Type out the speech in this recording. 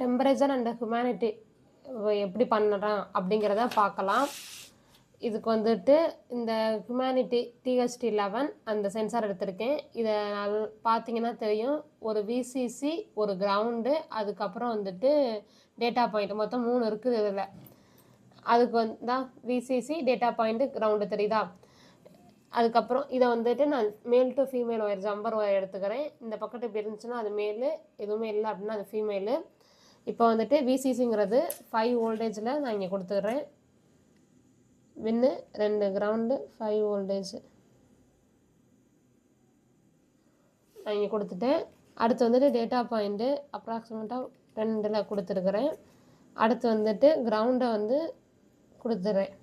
Temperature and humanity எப்படி பண்ணலாம் அப்படிங்கிறத பார்க்கலாம். இதுக்கு வந்துட்டு இந்த ஹியூமனிட்டி THT11 அந்த சென்சார் எடுத்திருக்கேன். இதை பார்த்தீங்கன்னா தெரியும், ஒரு விசிசி, ஒரு கிரவுண்டு, அதுக்கப்புறம் வந்துட்டு டேட்டா பாயிண்ட், மொத்தம் 3 இருக்குது இதில். அதுக்கு தான் விசிசி, டேட்டா பாயிண்ட்டு, கிரவுண்டு தெரியுதா? அதுக்கப்புறம் இதை வந்துட்டு நான் மேல் to female wire, jumper wire எடுத்துக்கிறேன். இந்த பக்கத்து இப்படி இருந்துச்சுன்னா அது மேலு, எதுவுமே இல்லை அப்படின்னா அது ஃபீமேலு. இப்போ வந்துட்டு விசிசிங்கிறது 5 வோல்டேஜில் நான் இங்கே கொடுத்துக்கிறேன். வின்னு 2 கிரவுண்டு 5 வோல்டேஜ் நான் இங்கே கொடுத்துட்டேன். அடுத்து வந்துட்டு டேட்டா பாயிண்ட்டு அப்ராக்சிமேட்டாக 2ல் கொடுத்துருக்குறேன். அடுத்து வந்துட்டு கிரவுண்டை வந்து கொடுத்துட்றேன்.